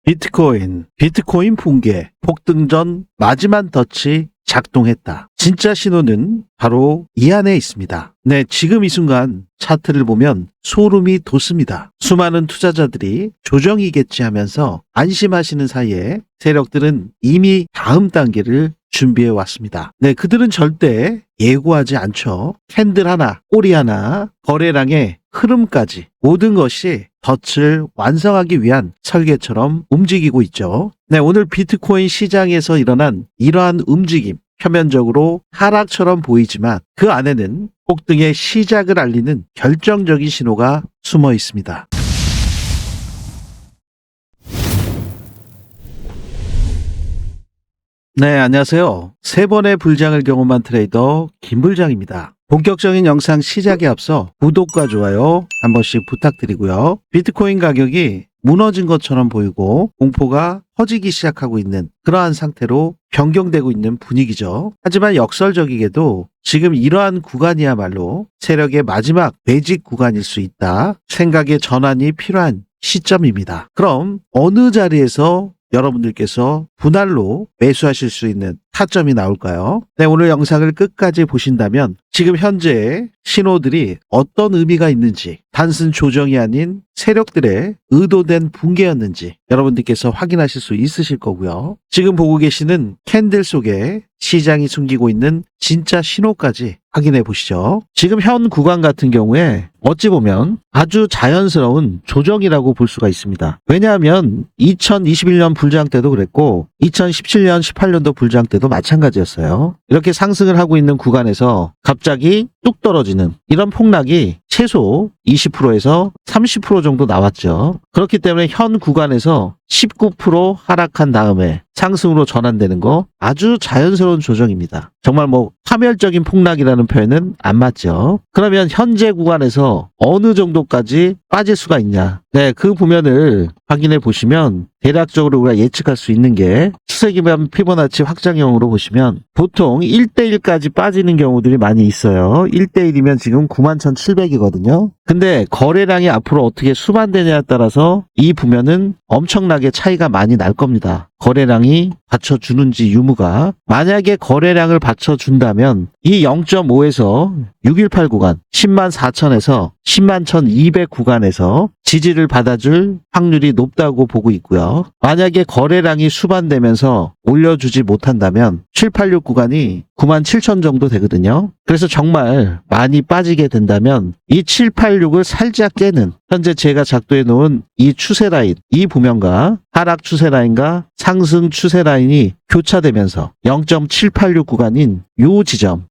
비트코인 붕괴, 폭등 전 마지막 덫이 작동했다. 진짜 신호는 바로 이 안에 있습니다. 네, 지금 이 순간 차트를 보면 소름이 돋습니다. 수많은 투자자들이 조정이겠지 하면서 안심하시는 사이에 세력들은 이미 다음 단계를 준비해 왔습니다. 네, 그들은 절대 예고하지 않죠. 캔들 하나, 꼬리 하나, 거래량의 흐름까지 모든 것이 덫을 완성하기 위한 설계처럼 움직이고 있죠. 네, 오늘 비트코인 시장에서 일어난 이러한 움직임, 표면적으로 하락처럼 보이지만 그 안에는 폭등의 시작을 알리는 결정적인 신호가 숨어 있습니다. 네, 안녕하세요. 3번의 불장을 경험한 트레이더 김불장입니다. 본격적인 영상 시작에 앞서 구독과 좋아요 한 번씩 부탁드리고요. 비트코인 가격이 무너진 것처럼 보이고 공포가 퍼지기 시작하고 있는 그러한 상태로 변경되고 있는 분위기죠. 하지만 역설적이게도 지금 이러한 구간이야말로 세력의 마지막 매직 구간일 수 있다. 생각의 전환이 필요한 시점입니다. 그럼 어느 자리에서 여러분들께서 분할로 매수하실 수 있는 타점이 나올까요? 네, 오늘 영상을 끝까지 보신다면 지금 현재 신호들이 어떤 의미가 있는지, 단순 조정이 아닌 세력들의 의도된 붕괴였는지 여러분들께서 확인하실 수 있으실 거고요. 지금 보고 계시는 캔들 속에 시장이 숨기고 있는 진짜 신호까지 확인해 보시죠. 지금 현 구간 같은 경우에 어찌 보면 아주 자연스러운 조정이라고 볼 수가 있습니다. 왜냐하면 2021년 불장 때도 그랬고 2017년, 18년도 불장 때도 마찬가지였어요. 이렇게 상승을 하고 있는 구간에서 갑자기 뚝 떨어지는 이런 폭락이 최소 20%에서 30% 정도 나왔죠. 그렇기 때문에 현 구간에서 19% 하락한 다음에 상승으로 전환되는 거 아주 자연스러운 조정입니다. 정말 파멸적인 폭락이라는 표현은 안 맞죠. 그러면 현재 구간에서 어느 정도까지 빠질 수가 있냐? 네, 그 부면을 확인해 보시면 대략적으로 우리가 예측할 수 있는 게 수세기반 피보나치 확장형으로 보시면 보통 1대1까지 빠지는 경우들이 많이 있어요. 1대1이면 지금 91,700이거든요. 근데 거래량이 앞으로 어떻게 수반되냐에 따라서 이 부면은 엄청나게 차이가 많이 날 겁니다. 거래량이 받쳐주는지 유무가. 만약에 거래량을 받쳐준다면 이 0.5에서 618 구간 10만 4천에서 10만 1200 구간에서 지지를 받아줄 확률이 높다고 보고 있고요. 만약에 거래량이 수반되면서 올려주지 못한다면 786 구간이 9만 7천 정도 되거든요. 그래서 정말 많이 빠지게 된다면 이 786을 살짝 깨는 현재 제가 작도해 놓은 이 추세 라인, 이 부면과 하락 추세 라인과 상승 추세 라인이 교차되면서 0.786 구간인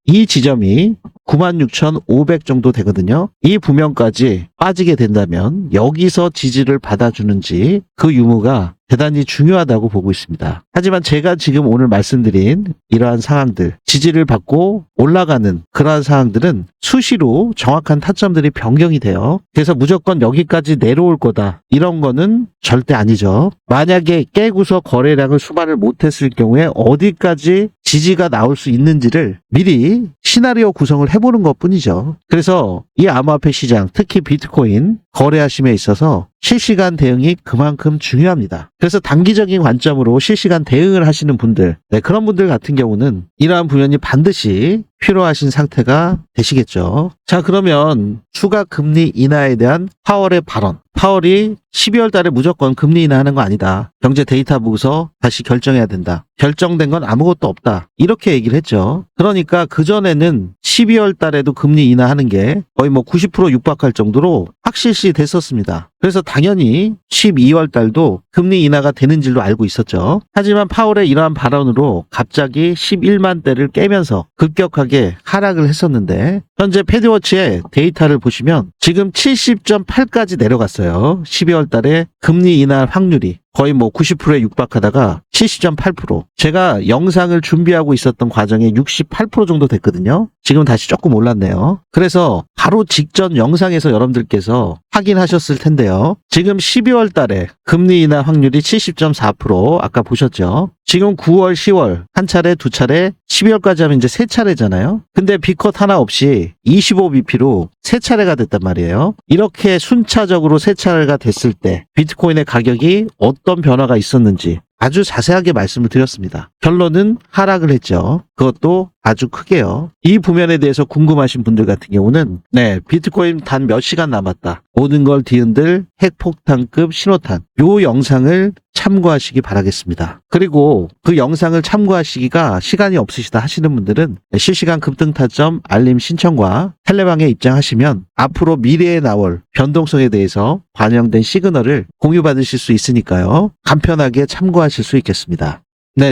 이 지점이 96,500 정도 되거든요. 이 부면까지 빠지게 된다면 여기서 지지를 받아주는지 그 유무가 대단히 중요하다고 보고 있습니다. 하지만 제가 지금 오늘 말씀드린 이러한 상황들, 지지를 받고 올라가는 그러한 상황들은 수시로 정확한 타점들이 변경이 돼요. 그래서 무조건 여기까지 내려올 거다. 이런 거는 절대 아니죠. 만약에 깨고서 거래량을 수반을 못했을 경우에 어디까지 지지가 나올 수 있는지를 미리 시나리오 구성을 해보는 것 뿐이죠. 그래서 이 암호화폐 시장, 특히 비트코인 거래하심에 있어서 실시간 대응이 그만큼 중요합니다. 그래서 단기적인 관점으로 실시간 대응을 하시는 분들, 그런 분들 같은 경우는 이러한 부면이 반드시 필요하신 상태가 되시겠죠. 자, 그러면 추가 금리 인하에 대한 파월의 발언. 파월이 12월 달에 무조건 금리 인하하는 거 아니다. 경제 데이터 보고서 다시 결정해야 된다. 결정된 건 아무것도 없다. 이렇게 얘기를 했죠. 그러니까 그전에는 12월 달에도 금리 인하하는 게 거의 90% 육박할 정도로 확실시 됐었습니다. 그래서 당연히 12월 달도 금리 인하가 되는 줄로 알고 있었죠. 하지만 파월의 이러한 발언으로 갑자기 11만 대를 깨면서 급격하게 하락을 했었는데 현재 패드워치의 데이터를 보시면 지금 70.8까지 내려갔어요. 12월 달에 금리 인하 확률이 거의 90%에 육박하다가 70.8%. 제가 영상을 준비하고 있었던 과정에 68% 정도 됐거든요. 지금 다시 조금 올랐네요. 그래서 바로 직전 영상에서 여러분들께서 확인하셨을 텐데요. 지금 12월 달에 금리 인하 확률이 70.4%, 아까 보셨죠? 지금 9월, 10월 한 차례, 두 차례, 12월까지 하면 이제 세 차례잖아요. 근데 B컷 하나 없이 25BP로 세 차례가 됐단 말이에요. 이렇게 순차적으로 세 차례가 됐을 때 비트코인의 가격이 어떤 변화가 있었는지 아주 자세하게 말씀을 드렸습니다. 결론은 하락을 했죠. 그것도 아주 크게요. 이 부면에 대해서 궁금하신 분들 같은 경우는 비트코인 단 몇 시간 남았다. 모든 걸 뒤흔들 핵폭탄급 신호탄. 요 영상을 참고하시기 바라겠습니다. 그리고 그 영상을 참고하시기가 시간이 없으시다 하시는 분들은 실시간 급등 타점 알림 신청과 텔레방에 입장하시면 앞으로 미래에 나올 변동성에 대해서 반영된 시그널을 공유받으실 수 있으니까요. 간편하게 참고하실 수 있겠습니다.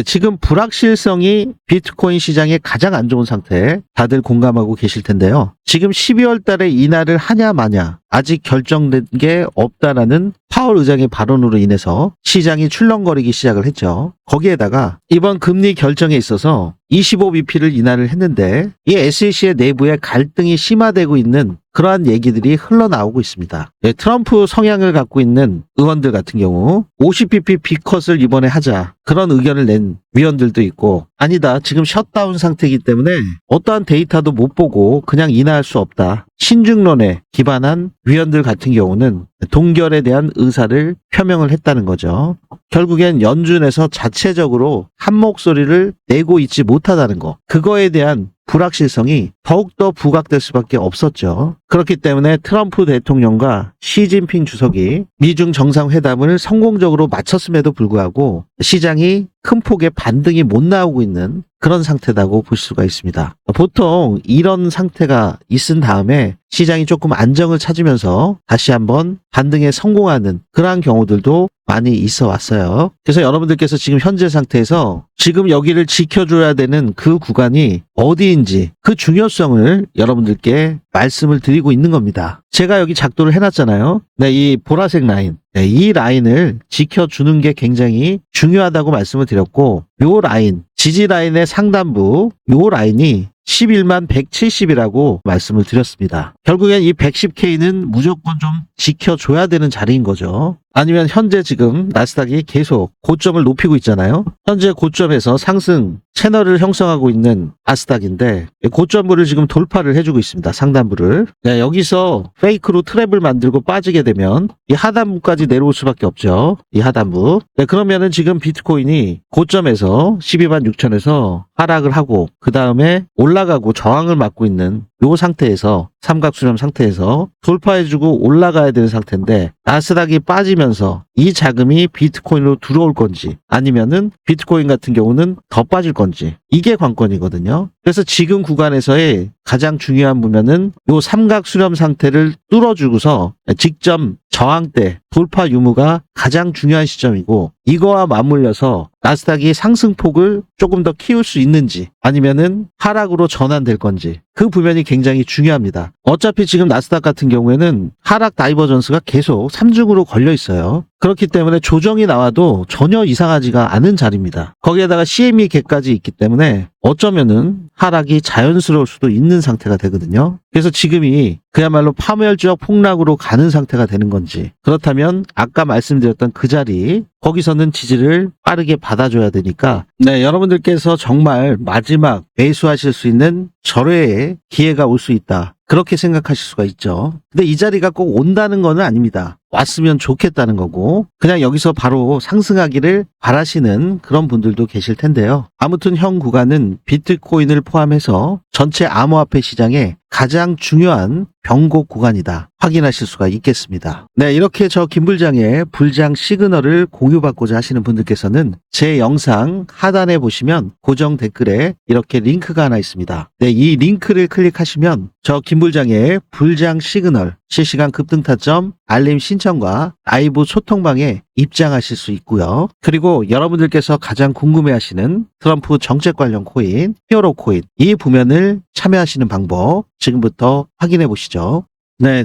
지금 불확실성이 비트코인 시장의 가장 안 좋은 상태 다들 공감하고 계실 텐데요. 지금 12월 달에 인하를 하냐 마냐 아직 결정된 게 없다라는 파월 의장의 발언으로 인해서 시장이 출렁거리기 시작을 했죠. 거기에다가 이번 금리 결정에 있어서 25BP를 인하를 했는데 이 SEC의 내부에 갈등이 심화되고 있는 그러한 얘기들이 흘러나오고 있습니다. 트럼프 성향을 갖고 있는 의원들 같은 경우 50bp B컷을 이번에 하자 그런 의견을 낸 위원들도 있고 아니다 지금 셧다운 상태이기 때문에 어떠한 데이터도 못 보고 그냥 인하할 수 없다. 신중론에 기반한 위원들 같은 경우는 동결에 대한 의사를 표명을 했다는 거죠. 결국엔 연준에서 자체적으로 한 목소리를 내고 있지 못하다는 거. 그거에 대한 불확실성이 더욱더 부각될 수밖에 없었죠. 그렇기 때문에 트럼프 대통령과 시진핑 주석이 미중 정상회담을 성공적으로 마쳤음에도 불구하고 시장이 큰 폭의 반등이 못 나오고 있는 그런 상태라고 볼 수가 있습니다. 보통 이런 상태가 있은 다음에 시장이 조금 안정을 찾으면서 다시 한번 반등에 성공하는 그러한 경우들도 많이 있어 왔어요. 그래서 여러분들께서 지금 현재 상태에서 지금 여기를 지켜줘야 되는 그 구간이 어디인지 그 중요성을 여러분들께 말씀을 드리고 있는 겁니다. 제가 여기 작도를 해놨잖아요. 이 보라색 라인. 이 라인을 지켜주는 게 굉장히 중요하다고 말씀을 드렸고 요 라인, 지지 라인의 상단부 요 라인이 11만 170이라고 말씀을 드렸습니다. 결국엔 이 110K는 무조건 좀 지켜줘야 되는 자리인 거죠. 아니면 현재 지금 나스닥이 계속 고점을 높이고 있잖아요. 현재 고점에서 상승 채널을 형성하고 있는 나스닥인데 고점부를 지금 돌파를 해주고 있습니다. 상단부를. 여기서 페이크로 트랩을 만들고 빠지게 되면 이 하단부까지 내려올 수밖에 없죠. 이 하단부. 그러면은 지금 비트코인이 고점에서 12만 6천에서 하락을 하고 그 다음에 올라가고 저항을 맞고 있는 요 상태에서 삼각수렴 상태에서 돌파해주고 올라가야 되는 상태인데 나스닥이 빠지면서 이 자금이 비트코인으로 들어올 건지 아니면은 비트코인 같은 경우는 더 빠질 건지 이게 관건이거든요. 그래서 지금 구간에서의 가장 중요한 부분은 요 삼각수렴 상태를 뚫어주고서 직접 저항대 돌파 유무가 가장 중요한 시점이고 이거와 맞물려서 나스닥이 상승폭을 조금 더 키울 수 있는지 아니면은 하락으로 전환될 건지 그 부면이 굉장히 중요합니다. 어차피 지금 나스닥 같은 경우에는 하락 다이버전스가 계속 3중으로 걸려 있어요. 그렇기 때문에 조정이 나와도 전혀 이상하지가 않은 자리입니다. 거기에다가 CME 갭까지 있기 때문에 어쩌면은 하락이 자연스러울 수도 있는 상태가 되거든요. 그래서 지금이 그야말로 파멸적 폭락으로 가는 상태가 되는 건지 그렇다면 아까 말씀드렸던 그 자리 거기서는 지지를 빠르게 받아줘야 되니까 여러분들께서 정말 마지막 매수하실 수 있는 절호의 기회가 올 수 있다. 그렇게 생각하실 수가 있죠. 근데 이 자리가 꼭 온다는 건 아닙니다. 왔으면 좋겠다는 거고 그냥 여기서 바로 상승하기를 바라시는 그런 분들도 계실 텐데요. 아무튼 현 구간은 비트코인을 포함해서 전체 암호화폐 시장에 가장 중요한 변곡 구간이다. 확인하실 수가 있겠습니다. 이렇게 저 김불장의 불장 시그널을 공유받고자 하시는 분들께서는 제 영상 하단에 보시면 고정 댓글에 이렇게 링크가 하나 있습니다. 이 링크를 클릭하시면 저 김불장의 불장 시그널 실시간 급등 타점 알림 신청과 라이브 소통방에 입장하실 수 있고요. 그리고 여러분들께서 가장 궁금해하시는 트럼프 정책 관련 코인, 히어로 코인 이 부면을 참여하시는 방법 지금부터 확인해 보시죠.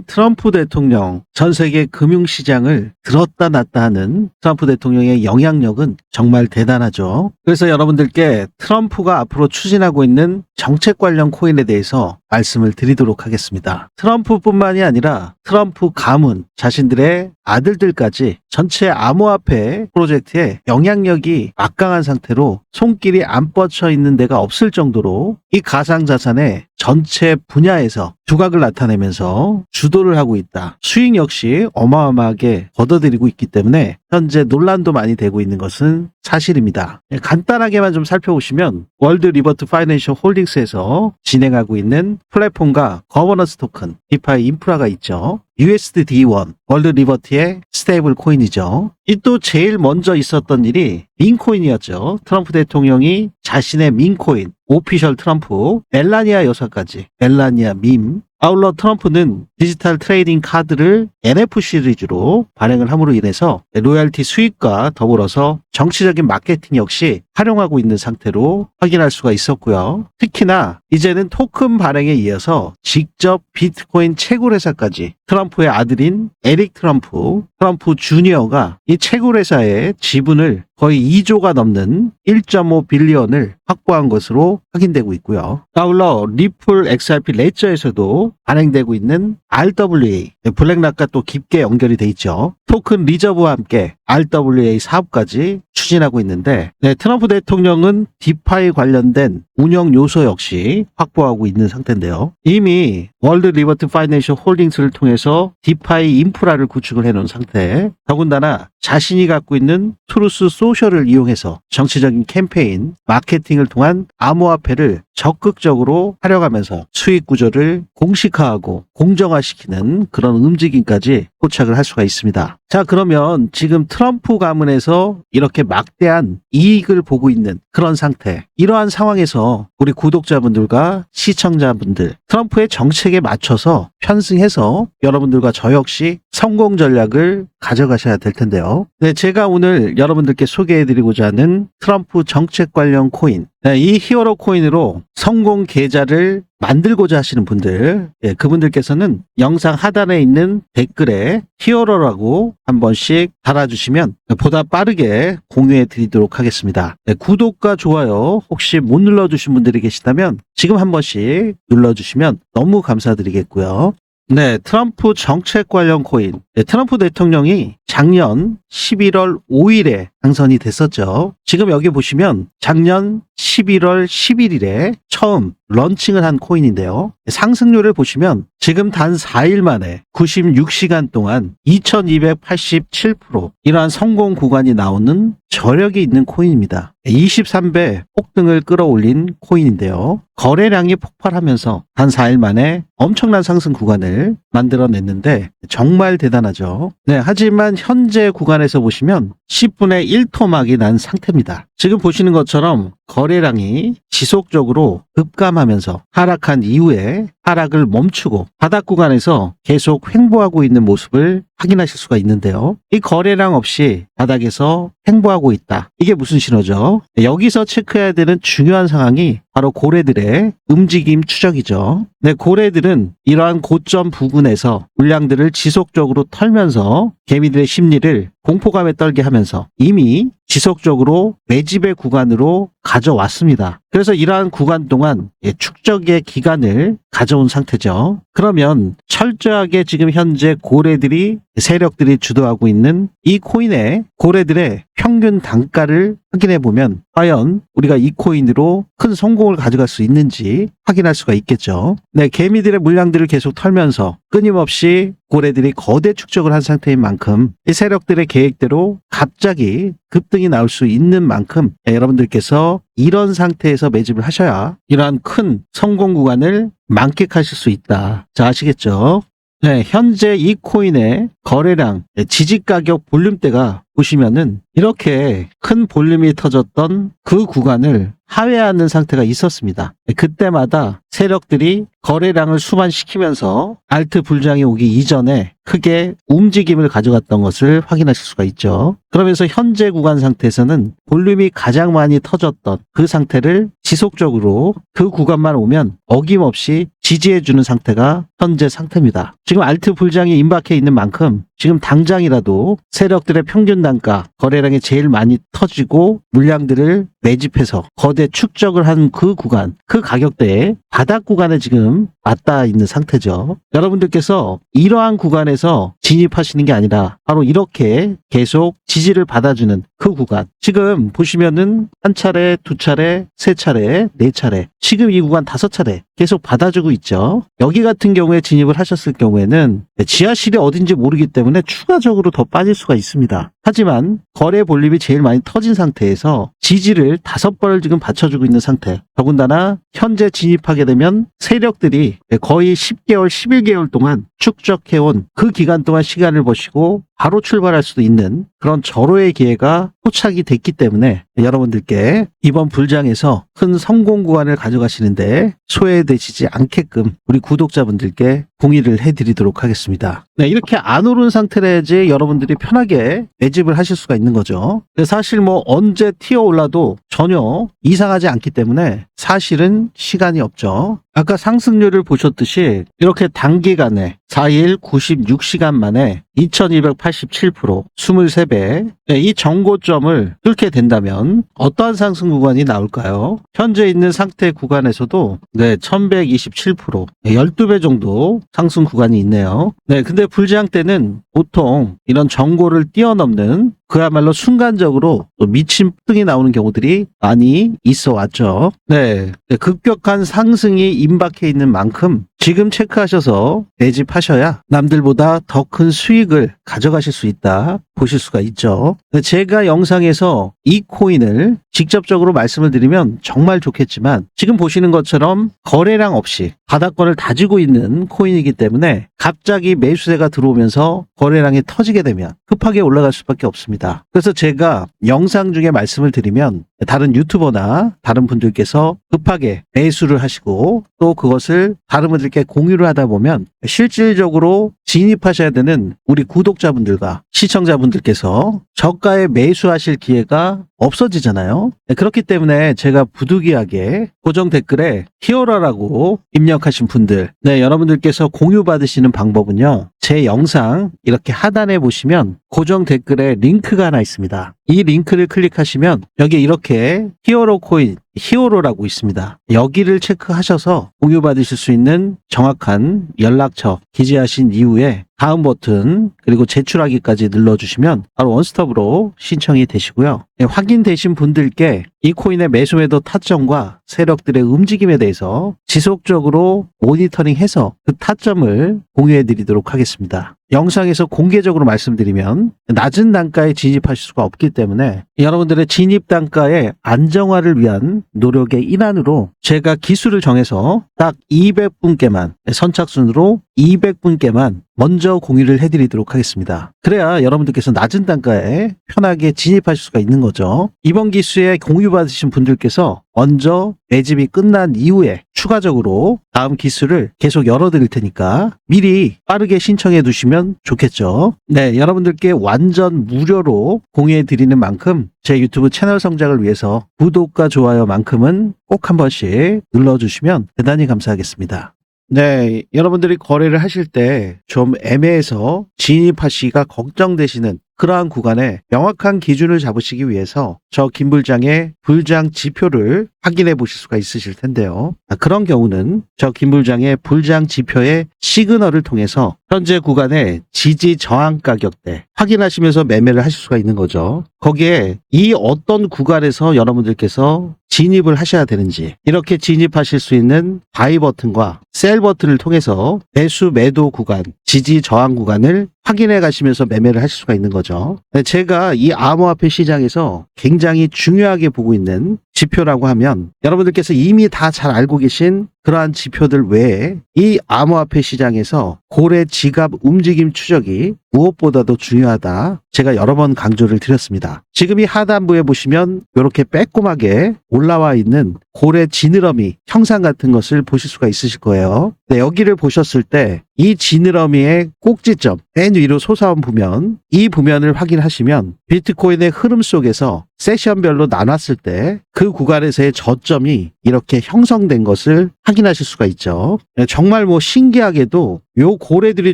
트럼프 대통령 전 세계 금융시장을 들었다 놨다 하는 트럼프 대통령의 영향력은 정말 대단하죠. 그래서 여러분들께 트럼프가 앞으로 추진하고 있는 정책 관련 코인에 대해서 말씀을 드리도록 하겠습니다. 트럼프뿐만이 아니라 트럼프 가문, 자신들의 아들들까지 전체 암호화폐 프로젝트에 영향력이 막강한 상태로 손길이 안 뻗쳐 있는 데가 없을 정도로 이 가상자산의 전체 분야에서 두각을 나타내면서 주도를 하고 있다. 수익 역시 어마어마하게 걷어들이고 있기 때문에 현재 논란도 많이 되고 있는 것은 사실입니다. 간단하게만 좀 살펴보시면 월드 리버트 파이낸셜 홀딩스에서 진행하고 있는 플랫폼과 거버넌스 토큰, 디파이 인프라가 있죠. USD1, 월드 리버티의 스테이블 코인이죠. 이 또 제일 먼저 있었던 일이 민코인이었죠. 트럼프 대통령이 자신의 민코인, 오피셜 트럼프, 멜라니아 여사까지, 멜라니아 밈, 아울러 트럼프는 디지털 트레이딩 카드를 NF 시리즈로 발행을 함으로 인해서 로열티 수익과 더불어서 정치적인 마케팅 역시 활용하고 있는 상태로 확인할 수가 있었고요. 특히나 이제는 토큰 발행에 이어서 직접 비트코인 채굴회사까지 트럼프의 아들인 에릭 트럼프, 트럼프 주니어가 이 채굴회사의 지분을 거의 2조가 넘는 1.5 빌리언을 확보한 것으로 확인되고 있고요. 아울러 리플 XRP 레저에서도 발행되고 있는 RWA, 블랙락과 또 깊게 연결이 돼 있죠. 토큰 리저브와 함께 RWA 사업까지 추진하고 있는데 트럼프 대통령은 디파이 관련된 운영 요소 역시 확보하고 있는 상태인데요. 이미 월드 리버트 파이낸셜 홀딩스를 통해서 디파이 인프라를 구축을 해놓은 상태, 더군다나 자신이 갖고 있는 트루스 소셜을 이용해서 정치적인 캠페인, 마케팅을 통한 암호화폐를 적극적으로 활용하면서 수익 구조를 공식화하고 공정화시키는 그런 움직임까지 포착을 할 수가 있습니다. 자, 그러면 지금 트럼프 가문에서 이렇게 막대한 이익을 보고 있는 그런 상태, 이러한 상황에서 우리 구독자분들과 시청자분들, 트럼프의 정책에 맞춰서 편승해서 여러분들과 저 역시 성공 전략을 가져가셔야 될 텐데요. 네, 제가 오늘 여러분들께 소개해드리고자 하는 트럼프 정책 관련 코인, 이 히어로 코인으로 성공 계좌를 만들고자 하시는 분들, 그분들께서는 영상 하단에 있는 댓글에 히어로라고 한 번씩 달아주시면 보다 빠르게 공유해 드리도록 하겠습니다. 구독과 좋아요 혹시 못 눌러주신 분들이 계시다면 지금 한 번씩 눌러주시면 너무 감사드리겠고요. 네, 트럼프 정책 관련 코인. 트럼프 대통령이 작년 11월 5일에 당선이 됐었죠. 지금 여기 보시면 작년 11월 11일에 처음 런칭을 한 코인인데요. 상승률을 보시면 지금 단 4일 만에 96시간 동안 2287% 이러한 성공 구간이 나오는 저력이 있는 코인입니다. 23배 폭등을 끌어올린 코인인데요. 거래량이 폭발하면서 단 4일 만에 엄청난 상승 구간을 만들어냈는데 정말 대단하죠. 네, 하지만 현재 구간에서 보시면 10분의 1토막이 난 상태입니다. 지금 보시는 것처럼 거래량이 지속적으로 급감하면서 하락한 이후에 하락을 멈추고 바닥 구간에서 계속 횡보하고 있는 모습을 확인하실 수가 있는데요. 이 거래량 없이 바닥에서 횡보하고 있다. 이게 무슨 신호죠? 여기서 체크해야 되는 중요한 상황이 바로 고래들의 움직임 추적이죠. 네, 고래들은 이러한 고점 부근에서 물량들을 지속적으로 털면서 개미들의 심리를 공포감에 떨게 하면서 이미 지속적으로 매집의 구간으로 가져왔습니다. 그래서 이러한 구간 동안 축적의 기간을 가져온 상태죠. 그러면 철저하게 지금 현재 고래들이 세력들이 주도하고 있는 이 코인의 고래들의 평균 단가를 확인해 보면 과연 우리가 이 코인으로 큰 성공을 가져갈 수 있는지 확인할 수가 있겠죠. 네, 개미들의 물량들을 계속 털면서 끊임없이 고래들이 거대 축적을 한 상태인 만큼 이 세력들의 계획대로 갑자기 급등이 나올 수 있는 만큼 여러분들께서 이런 상태에서 매집을 하셔야 이러한 큰 성공 구간을 만끽하실 수 있다. 자, 아시겠죠? 네, 현재 이 코인의 거래량, 지지 가격 볼륨대가 보시면은 이렇게 큰 볼륨이 터졌던 그 구간을 하회하는 상태가 있었습니다. 그때마다 세력들이 거래량을 수반시키면서 알트 불장이 오기 이전에 크게 움직임을 가져갔던 것을 확인하실 수가 있죠. 그러면서 현재 구간 상태에서는 볼륨이 가장 많이 터졌던 그 상태를 지속적으로 그 구간만 오면 어김없이 지지해주는 상태가 현재 상태입니다. 지금 알트 불장이 임박해 있는 만큼 지금 당장이라도 세력들의 평균 단가, 거래량이 제일 많이 터지고 물량들을 매집해서 거대 축적을 한 그 구간, 그 가격대에 바닥 구간에 지금 맞닿아 있는 상태죠. 여러분들께서 이러한 구간에서 진입하시는 게 아니라 바로 이렇게 계속 지지를 받아주는 그 구간. 지금 보시면은 한 차례, 두 차례, 세 차례, 네 차례. 지금 이 구간 5차례 계속 받아주고 있죠. 여기 같은 경우에 진입을 하셨을 경우에는 지하실이 어딘지 모르기 때문에 추가적으로 더 빠질 수가 있습니다. 하지만 거래 볼륨이 제일 많이 터진 상태에서 지지를 5번을 지금 받쳐주고 있는 상태. 더군다나 현재 진입하게 되면 세력들이 거의 10개월, 11개월 동안 축적해온 그 기간 동안 시간을 버시고 바로 출발할 수도 있는 그런 절호의 기회가 포착이 됐기 때문에 여러분들께 이번 불장에서 큰 성공 구간을 가져가시는데 소외되시지 않게끔 우리 구독자분들께 공의를 해드리도록 하겠습니다. 네, 이렇게 안 오른 상태라야지 여러분들이 편하게 매집을 하실 수가 있는 거죠. 사실 뭐 언제 튀어 올라도 전혀 이상하지 않기 때문에 사실은 시간이 없죠. 아까 상승률을 보셨듯이 이렇게 단기간에 4일 96시간 만에 2287%, 23배. 네, 이 정고점을 뚫게 된다면 어떠한 상승 구간이 나올까요? 현재 있는 상태 구간에서도 1127%, 12배 정도 상승 구간이 있네요. 네, 근데 불장 때는 보통 이런 정고를 뛰어넘는 그야말로 순간적으로 또 미친 폭등이 나오는 경우들이 많이 있어 왔죠. 네, 급격한 상승이 임박해 있는 만큼 지금 체크하셔서 매집하셔야 남들보다 더 큰 수익을 가져가실 수 있다 보실 수가 있죠. 제가 영상에서 이 코인을 직접적으로 말씀을 드리면 정말 좋겠지만 지금 보시는 것처럼 거래량 없이 바닥권을 다지고 있는 코인이기 때문에 갑자기 매수세가 들어오면서 거래량이 터지게 되면 급하게 올라갈 수밖에 없습니다. 그래서 제가 영상 중에 말씀을 드리면 다른 유튜버나 다른 분들께서 급하게 매수를 하시고 또 그것을 다른 분들께 공유를 하다 보면 실질적으로 진입하셔야 되는 우리 구독자분들과 시청자분들께서 저가에 매수하실 기회가 없어지잖아요. 그렇기 때문에 제가 부득이하게 고정 댓글에 히어로라고 입력하신 분들, 여러분들께서 공유 받으시는 방법은요. 제 영상 이렇게 하단에 보시면 고정 댓글에 링크가 하나 있습니다. 이 링크를 클릭하시면 여기 이렇게 히어로 코인, 히어로라고 있습니다. 여기를 체크하셔서 공유 받으실 수 있는 정확한 연락처 기재하신 이후에 다음 버튼 그리고 제출하기까지 눌러주시면 바로 원스톱으로 신청이 되시고요. 확인되신 분들께 이 코인의 매수 매도 타점과 세력들의 움직임에 대해서 지속적으로 모니터링해서 그 타점을 공유해 드리도록 하겠습니다. 영상에서 공개적으로 말씀드리면 낮은 단가에 진입하실 수가 없기 때문에 여러분들의 진입 단가의 안정화를 위한 노력의 일환으로 제가 기수를 정해서 딱 200분께만 선착순으로 200분께만 먼저 공유를 해드리도록 하겠습니다. 그래야 여러분들께서 낮은 단가에 편하게 진입하실 수가 있는 거죠. 이번 기수에 공유 받으신 분들께서 먼저 매집이 끝난 이후에 추가적으로 다음 기수를 계속 열어드릴 테니까 미리 빠르게 신청해 두시면 좋겠죠. 네, 여러분들께 완전 무료로 공유해 드리는 만큼 제 유튜브 채널 성장을 위해서 구독과 좋아요만큼은 꼭 한 번씩 눌러주시면 대단히 감사하겠습니다. 네, 여러분들이 거래를 하실 때 좀 애매해서 진입하시기가 걱정되시는 그러한 구간에 명확한 기준을 잡으시기 위해서 저 김불장의 불장 지표를 확인해 보실 수가 있으실 텐데요. 그런 경우는 저 김불장의 불장 지표의 시그널을 통해서 현재 구간의 지지 저항 가격대 확인하시면서 매매를 하실 수가 있는 거죠. 거기에 이 어떤 구간에서 여러분들께서 진입을 하셔야 되는지 이렇게 진입하실 수 있는 바이 버튼과 셀 버튼을 통해서 매수 매도 구간, 지지 저항 구간을 확인해 가시면서 매매를 하실 수가 있는 거죠. 제가 이 암호화폐 시장에서 굉장히 중요하게 보고 있는 지표라고 하면 여러분들께서 이미 다 잘 알고 계신 그러한 지표들 외에 이 암호화폐 시장에서 고래 지갑 움직임 추적이 무엇보다도 중요하다. 제가 여러 번 강조를 드렸습니다. 지금 이 하단부에 보시면 이렇게 빼꼼하게 올라와 있는 고래 지느러미 형상 같은 것을 보실 수가 있으실 거예요. 네, 여기를 보셨을 때 이 지느러미의 꼭지점 맨 위로 솟아온 부면, 이 부면을 확인하시면 비트코인의 흐름 속에서 세션별로 나눴을 때 그 구간에서의 저점이 이렇게 형성된 것을 확인 확인하실 수가 있죠. 정말 뭐 신기하게도 요 고래들이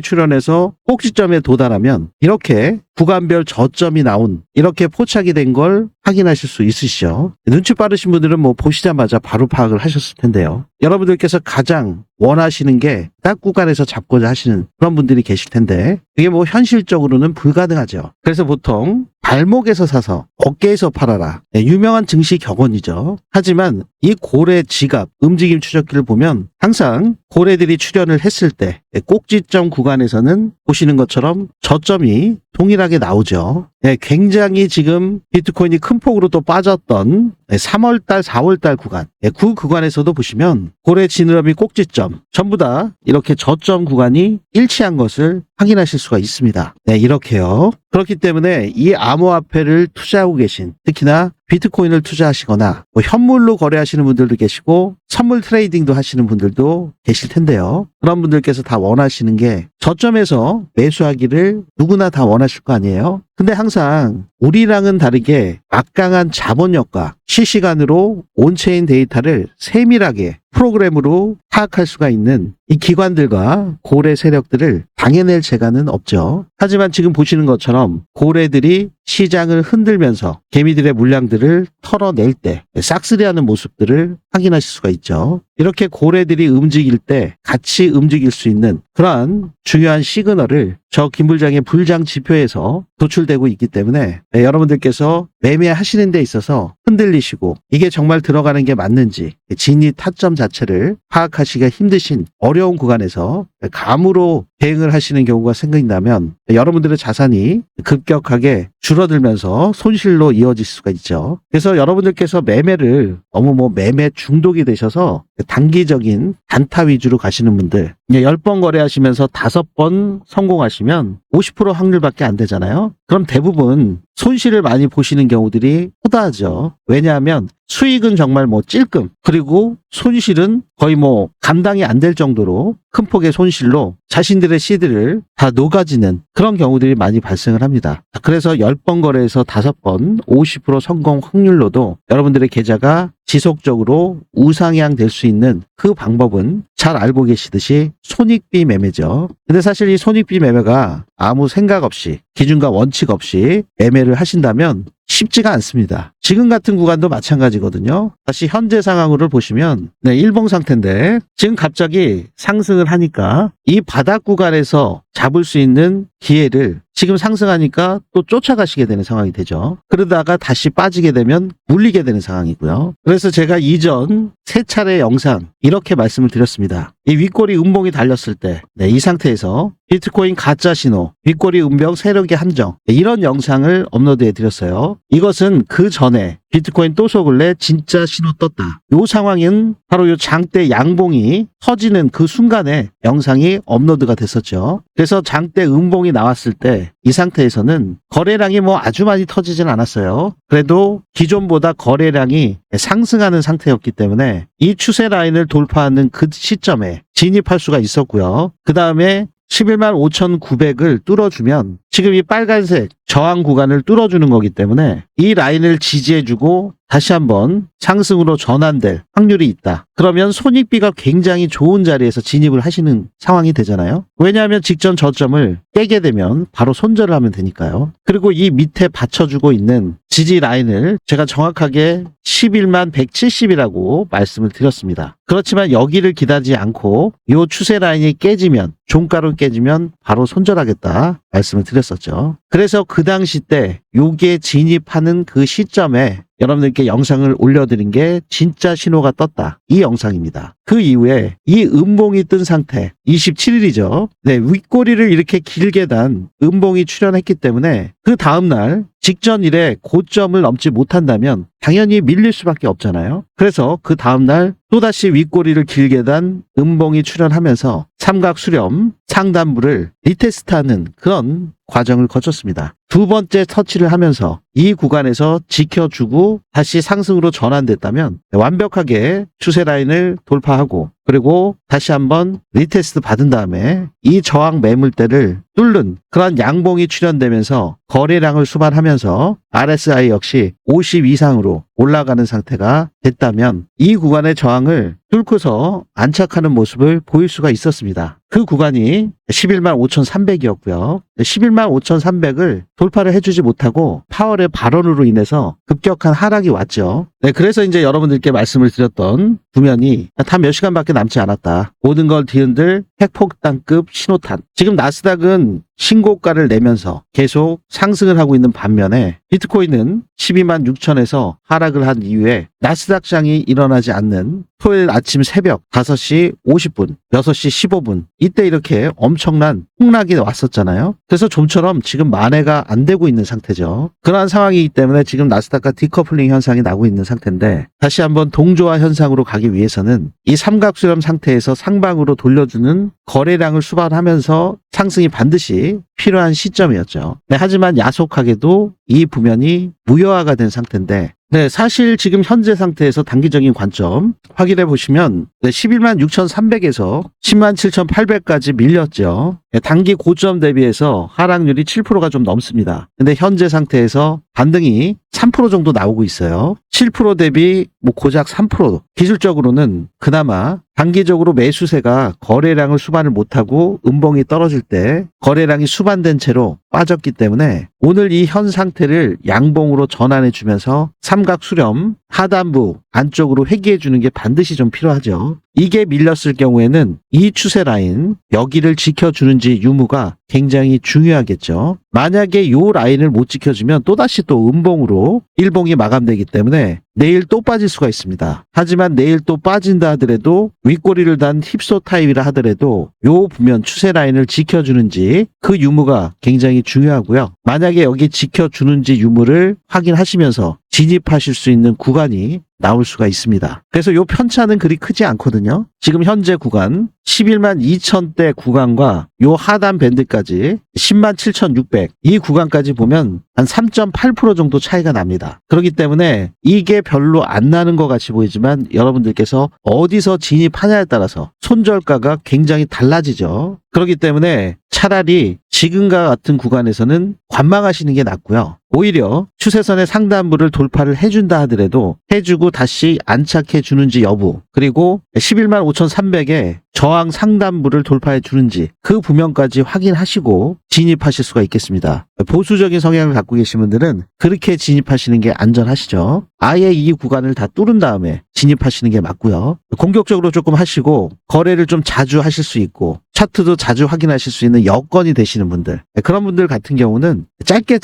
출현해서 꼭지점에 도달하면 이렇게 구간별 저점이 나온 이렇게 포착이 된 걸 확인하실 수 있으시죠. 눈치 빠르신 분들은 뭐 보시자마자 바로 파악을 하셨을 텐데요. 여러분들께서 가장 원하시는 게 딱 구간에서 잡고자 하시는 그런 분들이 계실 텐데 그게 뭐 현실적으로는 불가능하죠. 그래서 보통 발목에서 사서 어깨에서 팔아라. 유명한 증시 격언이죠. 하지만 이 고래 지갑 움직임 추적기를 보면 항상 고래들이 출현을 했을 때 꼭지점 구간에서는 보시는 것처럼 저점이 동일하게 나오죠. 굉장히 지금 비트코인이 큰 폭으로 또 빠졌던 3월달, 4월달 구간, 그 구간에서도 보시면 고래 지느러미 꼭지점 전부 다 이렇게 저점 구간이 일치한 것을 확인하실 수가 있습니다. 네, 이렇게요. 그렇기 때문에 이 암호화폐를 투자하고 계신, 특히나 비트코인을 투자하시거나 뭐 현물로 거래하시는 분들도 계시고 선물 트레이딩도 하시는 분들도 계실 텐데요. 그런 분들께서 다 원하시는 게 저점에서 매수하기를 누구나 다 원하실 거 아니에요. 근데 항상 우리랑은 다르게 막강한 자본력과 실시간으로 온체인 데이터를 세밀하게 프로그램으로 파악할 수가 있는 이 기관들과 고래 세력들을 당해낼 재간은 없죠. 하지만 지금 보시는 것처럼 고래들이 시장을 흔들면서 개미들의 물량들을 털어낼 때 싹쓸이하는 모습들을 확인하실 수가 있죠. 이렇게 고래들이 움직일 때 같이 움직일 수 있는 그러한 중요한 시그널을 저 김불장의 불장 지표에서 도출되고 있기 때문에 여러분들께서 매매하시는 데 있어서 흔들리시고 이게 정말 들어가는 게 맞는지 진입 타점 자체를 파악하시기가 힘드신 어려운 구간에서 감으로 대응을 하시는 경우가 생긴다면 여러분들의 자산이 급격하게 줄어들면서 손실로 이어질 수가 있죠. 그래서 여러분들께서 매매를 너무 뭐 매매 중독이 되셔서 단기적인 단타 위주로 가시는 분들 10번 거래하시면서 5번 성공하시면 50% 확률밖에 안 되잖아요. 그럼 대부분 손실을 많이 보시는 경우들이 허다하죠. 왜냐하면 수익은 정말 뭐 찔끔, 그리고 손실은 거의 뭐 감당이 안 될 정도로 큰 폭의 손실로 자신들의 시드를 다 녹아지는 그런 경우들이 많이 발생을 합니다. 그래서 10번 거래에서 5번 50% 성공 확률로도 여러분들의 계좌가 지속적으로 우상향 될 수 있는 그 방법은 잘 알고 계시듯이 손익비 매매죠. 근데 사실 이 손익비 매매가 아무 생각 없이 기준과 원칙 없이 매매를 하신다면 쉽지가 않습니다. 지금 같은 구간도 마찬가지거든요. 다시 현재 상황으로 보시면 일봉 상태인데 지금 갑자기 상승을 하니까 이 바닥 구간에서 잡을 수 있는 기회를 지금 상승하니까 또 쫓아가시게 되는 상황이 되죠. 그러다가 다시 빠지게 되면 물리게 되는 상황이고요. 그래서 제가 이전 3차례 영상 이렇게 말씀을 드렸습니다. 이 윗꼬리 음봉이 달렸을 때 이 상태에서 비트코인 가짜 신호, 윗꼬리 음봉 세력의 함정 이런 영상을 업로드해 드렸어요. 이것은 그 전에 비트코인 또 속을래 진짜 신호 떴다. 이 상황은 바로 이 장대 양봉이 터지는 그 순간에 영상이 업로드가 됐었죠. 그래서 장대 음봉이 나왔을 때 이 상태에서는 거래량이 뭐 아주 많이 터지진 않았어요. 그래도 기존보다 거래량이 상승하는 상태였기 때문에 이 추세 라인을 돌파하는 그 시점에 진입할 수가 있었고요. 그 다음에 11만 5,900을 뚫어주면 지금 이 빨간색 저항 구간을 뚫어주는 거기 때문에 이 라인을 지지해주고 다시 한번 상승으로 전환될 확률이 있다. 그러면 손익비가 굉장히 좋은 자리에서 진입을 하시는 상황이 되잖아요. 왜냐하면 직전 저점을 깨게 되면 바로 손절을 하면 되니까요. 그리고 이 밑에 받쳐주고 있는 지지 라인을 제가 정확하게 11만 170이라고 말씀을 드렸습니다. 그렇지만 여기를 기다리지 않고 이 추세 라인이 깨지면, 종가로 깨지면 바로 손절하겠다 말씀을 드렸었죠. 그래서 그 당시 때 여기에 진입하는 그 시점에 여러분들께 영상을 올려드린 게 진짜 신호가 떴다. 이 영상입니다. 그 이후에 이 음봉이 뜬 상태 27일이죠. 윗꼬리를 이렇게 길게 단 음봉이 출현했기 때문에 그 다음날 직전일에 고점을 넘지 못한다면 당연히 밀릴 수밖에 없잖아요. 그래서 그 다음날 또다시 윗꼬리를 길게 단 음봉이 출현하면서 삼각 수렴 상단부를 리테스트하는 그런 과정을 거쳤습니다. 두 번째 터치를 하면서 이 구간에서 지켜주고 다시 상승으로 전환됐다면 완벽하게 추세 라인을 돌파하고 그리고 다시 한번 리테스트 받은 다음에 이 저항 매물대를 뚫는 그런 양봉이 출현되면서 거래량을 수반하면서 RSI 역시 50 이상으로 올라가는 상태가 됐다면 이 구간의 저항을 뚫고서 안착하는 모습을 보일 수가 있었습니다. 그 구간이 11만 5,300이었고요. 11만 5,300을 돌파를 해주지 못하고 파월의 발언으로 인해서 급격한 하락이 왔죠. 네, 그래서 이제 여러분들께 말씀을 드렸던 구면이 단 몇 시간밖에 남지 않았다. 모든 걸 뒤흔들 핵폭탄급 신호탄. 지금 나스닥은 신고가를 내면서 계속 상승을 하고 있는 반면에 비트코인은 12만 6천에서 하락을 한 이후에 나스닥장이 일어나지 않는 토요일 아침 새벽 5시 50분, 6시 15분 이때 이렇게 엄청난 폭락이 왔었잖아요. 그래서 좀처럼 지금 만회가 안 되고 있는 상태죠. 그러한 상황이기 때문에 지금 나스닥과 디커플링 현상이 나고 있는 상태인데 다시 한번 동조화 현상으로 가기 위해서는 이 삼각수렴 상태에서 상방으로 돌려주는 거래량을 수반하면서 상승이 반드시 필요한 시점이었죠. 네, 하지만 야속하게도 이 부면이 무효화가 된 상태인데 네, 사실 지금 현재 상태에서 단기적인 관점 확인해 보시면 11만 6,300에서 10만 7,800까지 밀렸죠. 네, 단기 고점 대비해서 하락률이 7%가 좀 넘습니다. 근데 현재 상태에서 반등이 3% 정도 나오고 있어요. 7% 대비 고작 3%. 기술적으로는 그나마 단기적으로 매수세가 거래량을 수반을 못하고 음봉이 떨어질 때 거래량이 수반된 채로 빠졌기 때문에 오늘 이 현 상태를 양봉으로 전환해 주면서 삼각 수렴 하단부 안쪽으로 회귀해 주는 게 반드시 좀 필요하죠. 이게 밀렸을 경우에는 이 추세 라인 여기를 지켜주는지 유무가 굉장히 중요하겠죠. 만약에 이 라인을 못 지켜주면 또다시 또 음봉으로 일봉이 마감되기 때문에 내일 또 빠질 수가 있습니다. 하지만 내일 또 빠진다 하더라도 윗꼬리를 단 힙소 타입이라 하더라도 요 부면 추세 라인을 지켜주는지 그 유무가 굉장히 중요하고요. 만약에 여기 지켜주는지 유무를 확인하시면서 진입하실 수 있는 구간이 나올 수가 있습니다. 그래서 요 편차는 그리 크지 않거든요. 지금 현재 구간 11만 2천대 구간과 요 하단 밴드까지 10만 7,600 이 구간까지 보면 한 3.8% 정도 차이가 납니다. 그렇기 때문에 이게 별로 안 나는 것 같이 보이지만 여러분들께서 어디서 진입하냐에 따라서 손절가가 굉장히 달라지죠. 그렇기 때문에 차라리 지금과 같은 구간에서는 관망하시는 게 낫고요. 오히려 추세선의 상단부를 돌파를 해준다 하더라도 해주고 다시 안착해 주는지 여부 그리고 11만 5,300에 저항 상단부를 돌파해 주는지 그 부면까지 확인하시고 진입하실 수가 있겠습니다. 보수적인 성향을 갖고 계신 분들은 그렇게 진입하시는 게 안전하시죠. 아예 이 구간을 다 뚫은 다음에 진입하시는 게 맞고요. 공격적으로 조금 하시고 거래를 좀 자주 하실 수 있고 차트도 자주 확인하실 수 있는 여건이 되시는 분들 그런 분들 같은 경우는 짧게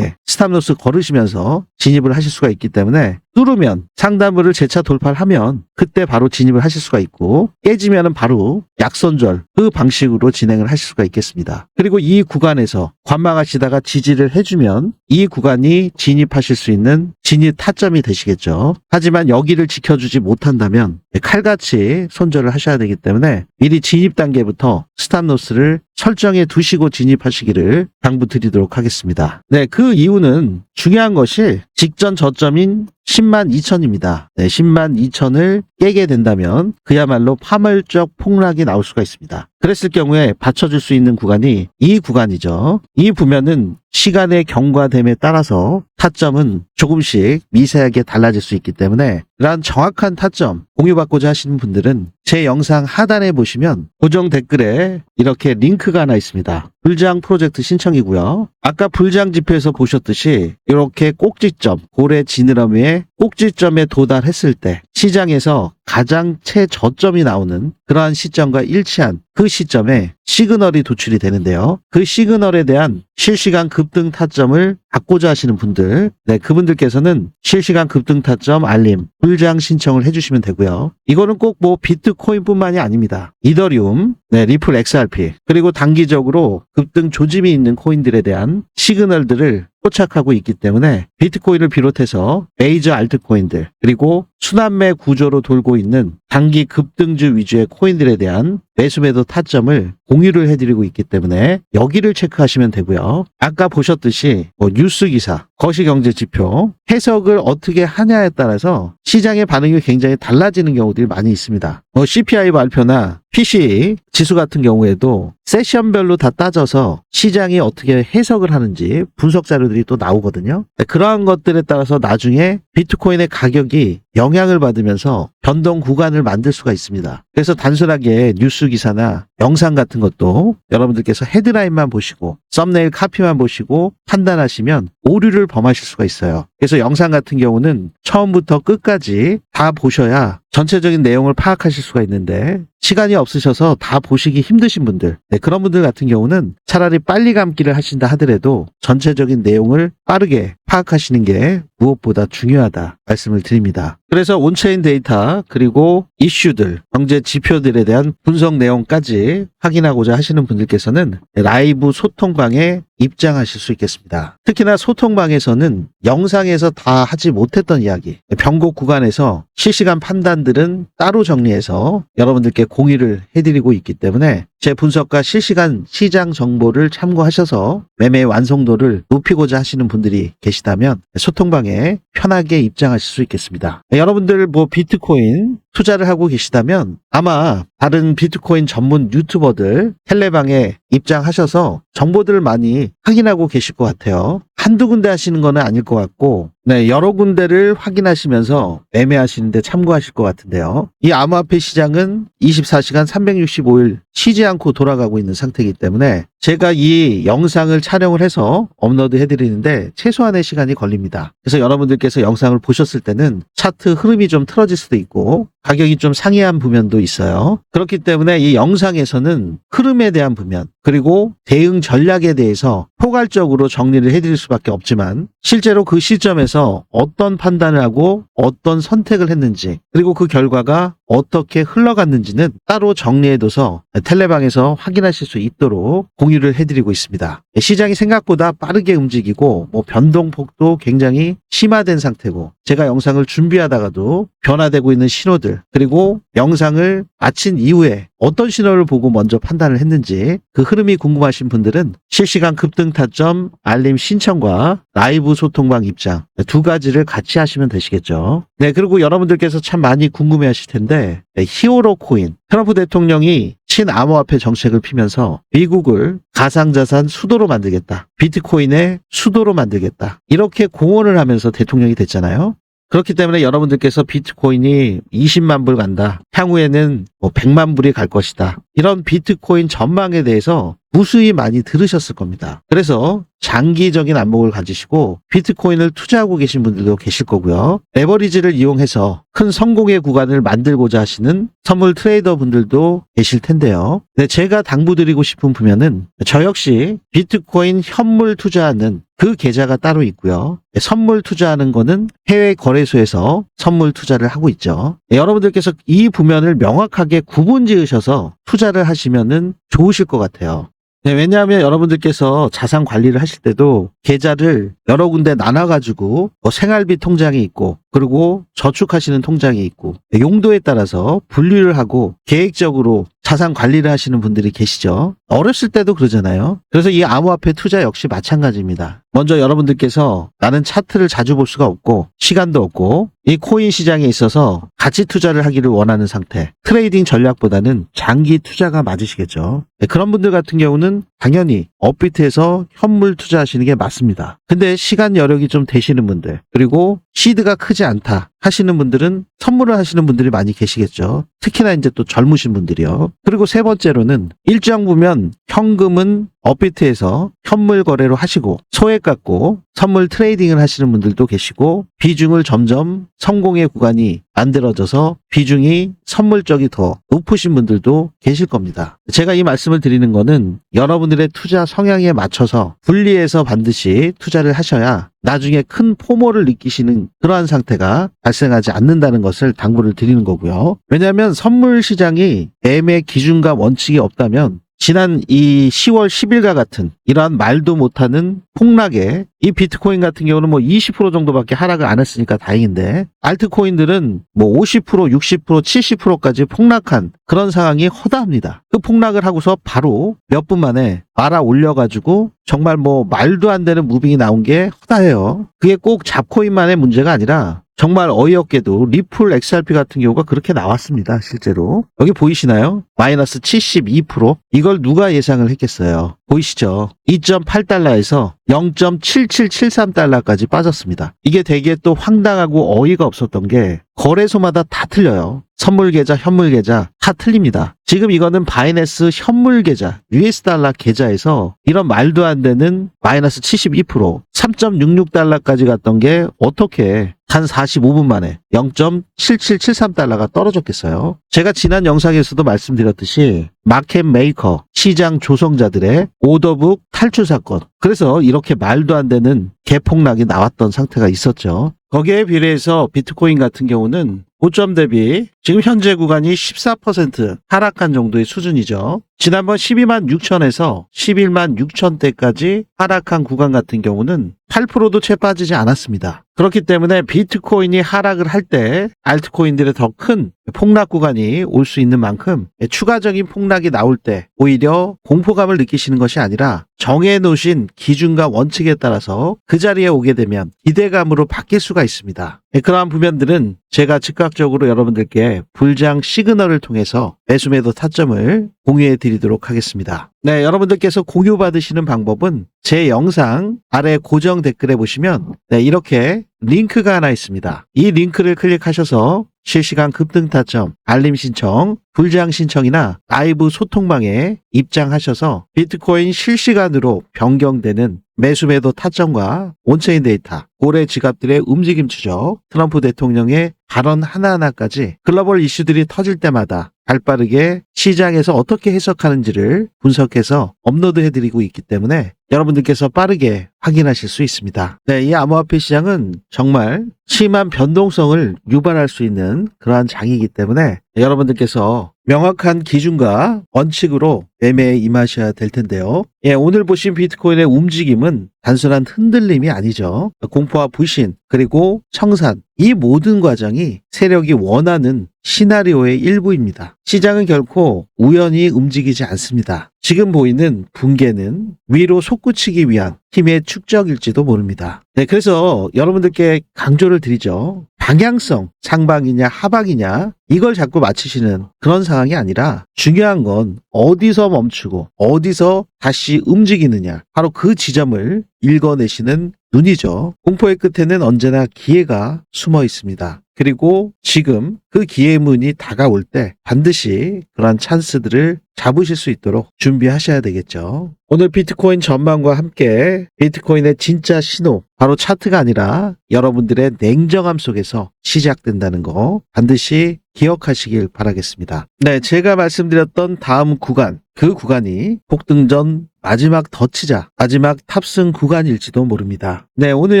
스탑로스 걸으시면서 진입을 하실 수가 있기 때문에 뚫으면 상단부를 재차 돌파를 하면 그때 바로 진입을 하실 수가 있고 깨지면은 바로 약손절 그 방식으로 진행을 하실 수가 있겠습니다. 그리고 이 구간에서 관망하시다가 지지를 해주면 이 구간이 진입하실 수 있는 진입 타점이 되시겠죠. 하지만 여기를 지켜주지 못한다면 칼같이 손절을 하셔야 되기 때문에 미리 진입 단계부터 스탑로스를 설정해 두시고 진입하시기를 당부드리도록 하겠습니다. 네, 그 이유는 중요한 것이 직전 저점인 10만 2천입니다. 네, 10만 2천을 깨게 된다면 그야말로 파멸적 폭락이 나올 수가 있습니다. 그랬을 경우에 받쳐줄 수 있는 구간이 이 구간이죠. 이 부면은 시간의 경과됨에 따라서 타점은 조금씩 미세하게 달라질 수 있기 때문에 이러한 정확한 타점 공유받고자 하시는 분들은 제 영상 하단에 보시면 고정 댓글에 이렇게 링크가 하나 있습니다. 불장 프로젝트 신청이고요. 아까 불장 지표에서 보셨듯이 이렇게 꼭지점, 고래 지느러미의 꼭지점에 도달했을 때 시장에서 가장 최저점이 나오는 그러한 시점과 일치한 그 시점에 시그널이 도출이 되는데요. 그 시그널에 대한 실시간 급등 타점을 받고자 하시는 분들, 네, 그분들께서는 실시간 급등 타점 알림, 불장 신청을 해주시면 되고요. 이거는 꼭 비트코인뿐만이 아닙니다. 이더리움, 네, 리플 XRP, 그리고 단기적으로 급등 조짐이 있는 코인들에 대한 시그널들을 포착하고 있기 때문에 비트코인을 비롯해서 메이저 알트코인들 그리고 순환매 구조로 돌고 있는 단기 급등주 위주의 코인들에 대한 매수매도 타점을 공유를 해드리고 있기 때문에 여기를 체크하시면 되고요. 아까 보셨듯이 뉴스 기사, 거시경제 지표 해석을 어떻게 하냐에 따라서 시장의 반응이 굉장히 달라지는 경우들이 많이 있습니다. CPI 발표나 PC 지수 같은 경우에도 세션별로 다 따져서 시장이 어떻게 해석을 하는지 분석 자료들이 또 나오거든요. 그러한 것들에 따라서 나중에 비트코인의 가격이 영향을 받으면서 변동 구간을 만들 수가 있습니다. 그래서 단순하게 뉴스 기사나 영상 같은 것도 여러분들께서 헤드라인만 보시고 썸네일 카피만 보시고 판단하시면 오류를 범하실 수가 있어요. 그래서 영상 같은 경우는 처음부터 끝까지 다 보셔야 전체적인 내용을 파악하실 수가 있는데 시간이 없으셔서 다 보시기 힘드신 분들, 그런 분들 같은 경우는 차라리 빨리 감기를 하신다 하더라도 전체적인 내용을 빠르게 파악하시는 게 무엇보다 중요하다 말씀을 드립니다. 그래서 온체인 데이터 그리고 이슈들, 경제 지표들에 대한 분석 내용까지 확인하고자 하시는 분들께서는 라이브 소통방에 입장하실 수 있겠습니다. 특히나 소통방에서는 영상에서 다 하지 못했던 이야기, 변곡 구간에서 실시간 판단들은 따로 정리해서 여러분들께 공유를 해드리고 있기 때문에 제 분석과 실시간 시장 정보를 참고하셔서 매매 완성도를 높이고자 하시는 분들이 계시다면 소통방에 편하게 입장하실 수 있겠습니다. 여러분들 비트코인 투자를 하고 계시다면 아마 다른 비트코인 전문 유튜버들 텔레방에 입장하셔서 정보들을 많이 확인하고 계실 것 같아요. 한두 군데 하시는 거는 아닐 것 같고 여러 군데를 확인하시면서 매매하시는데 참고하실 것 같은데요. 이 암호화폐 시장은 24시간 365일 쉬지 않고 돌아가고 있는 상태이기 때문에 제가 이 영상을 촬영을 해서 업로드 해드리는데 최소한의 시간이 걸립니다. 그래서 여러분들께서 영상을 보셨을 때는 차트 흐름이 좀 틀어질 수도 있고 가격이 좀 상이한 부면도 있어요. 그렇기 때문에 이 영상에서는 흐름에 대한 부면 그리고 대응 전략에 대해서 포괄적으로 정리를 해드릴 수밖에 없지만 실제로 그 시점에서 어떤 판단을 하고 어떤 선택을 했는지 그리고 그 결과가 어떻게 흘러갔는지는 따로 정리해둬서 텔레방에서 확인하실 수 있도록 공유를 해드리고 있습니다. 시장이 생각보다 빠르게 움직이고 변동폭도 굉장히 심화된 상태고 제가 영상을 준비하다가도 변화되고 있는 신호들 그리고 영상을 마친 이후에 어떤 신호를 보고 먼저 판단을 했는지 그 흐름이 궁금하신 분들은 실시간 급등 타점 알림 신청과 라이브 소통방 입장 두 가지를 같이 하시면 되시겠죠. 그리고 여러분들께서 참 많이 궁금해 하실 텐데 히어로 코인 트럼프 대통령이 친암호화폐 정책을 피면서 미국을 가상자산 수도로 만들겠다. 비트코인의 수도로 만들겠다. 이렇게 공언을 하면서 대통령이 됐잖아요. 그렇기 때문에 여러분들께서 비트코인이 20만 불 간다. 향후에는 100만 불이 갈 것이다. 이런 비트코인 전망에 대해서 무수히 많이 들으셨을 겁니다. 그래서 장기적인 안목을 가지시고 비트코인을 투자하고 계신 분들도 계실 거고요. 레버리지를 이용해서 큰 성공의 구간을 만들고자 하시는 선물 트레이더 분들도 계실 텐데요. 제가 당부드리고 싶은 부면은 저 역시 비트코인 현물 투자하는 그 계좌가 따로 있고요. 선물 투자하는 거는 해외 거래소에서 선물 투자를 하고 있죠. 여러분들께서 이 부면을 명확하게 구분 지으셔서 투자를 하시면은 좋으실 것 같아요. 왜냐하면 여러분들께서 자산 관리를 하실 때도 계좌를 여러 군데 나눠가지고 생활비 통장이 있고 그리고 저축하시는 통장이 있고 용도에 따라서 분류를 하고 계획적으로 자산 관리를 하시는 분들이 계시죠. 어렸을 때도 그러잖아요. 그래서 이 암호화폐 투자 역시 마찬가지입니다. 먼저 여러분들께서 나는 차트를 자주 볼 수가 없고 시간도 없고 이 코인 시장에 있어서 가치 투자를 하기를 원하는 상태. 트레이딩 전략보다는 장기 투자가 맞으시겠죠. 그런 분들 같은 경우는 당연히 업비트에서 현물 투자하시는 게 맞습니다. 근데 시간 여력이 좀 되시는 분들 그리고 시드가 크지 않다 하시는 분들은 선물을 하시는 분들이 많이 계시겠죠. 특히나 이제 또 젊으신 분들이요. 그리고 세 번째로는 일정 부면 현금은 업비트에서 현물 거래로 하시고 소액 갖고 선물 트레이딩을 하시는 분들도 계시고 비중을 점점 성공의 구간이 만들어져서 비중이 선물 쪽이 더 높으신 분들도 계실 겁니다. 제가 이 말씀을 드리는 거는 여러분들의 투자 성향에 맞춰서 분리해서 반드시 투자를 하셔야 나중에 큰 포모를 느끼시는 그러한 상태가 발생하지 않는다는 것을 당부를 드리는 거고요. 왜냐하면 선물 시장이 매매 기준과 원칙이 없다면 지난 이 10월 10일과 같은 이러한 말도 못하는 폭락에 이 비트코인 같은 경우는 20% 정도밖에 하락을 안 했으니까 다행인데 알트코인들은 50%, 60%, 70%까지 폭락한 그런 상황이 허다합니다. 그 폭락을 하고서 바로 몇 분 만에 말아 올려가지고 정말 말도 안 되는 무빙이 나온 게 허다해요. 그게 꼭 잡코인만의 문제가 아니라 정말 어이없게도 리플 XRP 같은 경우가 그렇게 나왔습니다. 실제로. 여기 보이시나요? 마이너스 72%. 이걸 누가 예상을 했겠어요? 보이시죠? 2.8달러에서 0.7773달러까지 빠졌습니다. 이게 되게 또 황당하고 어이가 없었던 게 거래소마다 다 틀려요. 선물 계좌, 현물 계좌 다 틀립니다. 지금 이거는 바이낸스 현물 계좌, US 달러 계좌에서 이런 말도 안 되는 마이너스 72%, 3.66달러까지 갔던 게 어떻게 단 45분 만에 0.7773달러가 떨어졌겠어요. 제가 지난 영상에서도 말씀드렸듯이 마켓 메이커, 시장 조성자들의 오더북 탈출 사건. 그래서 이렇게 말도 안 되는 개폭락이 나왔던 상태가 있었죠. 거기에 비례해서 비트코인 같은 경우는 고점 대비 지금 현재 구간이 14% 하락한 정도의 수준이죠. 지난번 12만 6천에서 11만 6천대까지 하락한 구간 같은 경우는 8%도 채 빠지지 않았습니다. 그렇기 때문에 비트코인이 하락을 할 때 알트코인들의 더 큰 폭락 구간이 올 수 있는 만큼 추가적인 폭락이 나올 때 오히려 공포감을 느끼시는 것이 아니라 정해놓으신 기준과 원칙에 따라서 그 자리에 오게 되면 기대감으로 바뀔 수가 있습니다. 그러한 부면들은 제가 즉각적으로 여러분들께 불장 시그널을 통해서 매수매도 타점을 공유해 드리도록 하겠습니다. 네, 여러분들께서 공유받으시는 방법은 제 영상 아래 고정 댓글에 보시면 이렇게 링크가 하나 있습니다. 이 링크를 클릭하셔서 실시간 급등 타점, 알림 신청, 불장 신청이나 라이브 소통방에 입장하셔서 비트코인 실시간으로 변경되는 매수매도 타점과 온체인 데이터, 고래 지갑들의 움직임 추적, 트럼프 대통령의 발언 하나하나까지 글로벌 이슈들이 터질 때마다 발빠르게 시장에서 어떻게 해석하는지를 분석해서 업로드해드리고 있기 때문에 여러분들께서 빠르게 확인하실 수 있습니다. 네, 이 암호화폐 시장은 정말 심한 변동성을 유발할 수 있는 그러한 장이기 때문에 여러분들께서 명확한 기준과 원칙으로 매매에 임하셔야 될 텐데요. 오늘 보신 비트코인의 움직임은 단순한 흔들림이 아니죠. 공포와 불신 그리고 청산, 이 모든 과정이 세력이 원하는 시나리오의 일부입니다. 시장은 결코 우연히 움직이지 않습니다. 지금 보이는 붕괴는 위로 솟구치기 위한 힘의 축적일지도 모릅니다. 네, 그래서 여러분들께 강조를 드리죠. 방향성, 상방이냐 하방이냐 이걸 자꾸 맞추시는 그런 상황이 아니라 중요한 건 어디서 멈추고 어디서 다시 움직이느냐, 바로 그 지점을 읽어내시는 눈이죠. 공포의 끝에는 언제나 기회가 숨어 있습니다. 그리고 지금 그 기회의 문이 다가올 때 반드시 그런 찬스들을 잡으실 수 있도록 준비하셔야 되겠죠. 오늘 비트코인 전망과 함께 비트코인의 진짜 신호, 바로 차트가 아니라 여러분들의 냉정함 속에서 시작된다는 거 반드시 기억하시길 바라겠습니다. 네, 제가 말씀드렸던 다음 구간, 그 구간이 폭등 전 마지막 덧치자, 마지막 탑승 구간일지도 모릅니다. 네, 오늘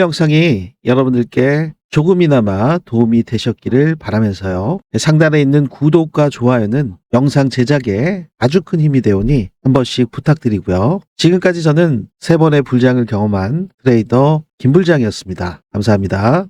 영상이 여러분들께 조금이나마 도움이 되셨기를 바라면서요. 상단에 있는 구독과 좋아요는 영상 제작에 아주 큰 힘이 되오니 한 번씩 부탁드리고요. 지금까지 저는 3번의 불장을 경험한 트레이더 김불장이었습니다. 감사합니다.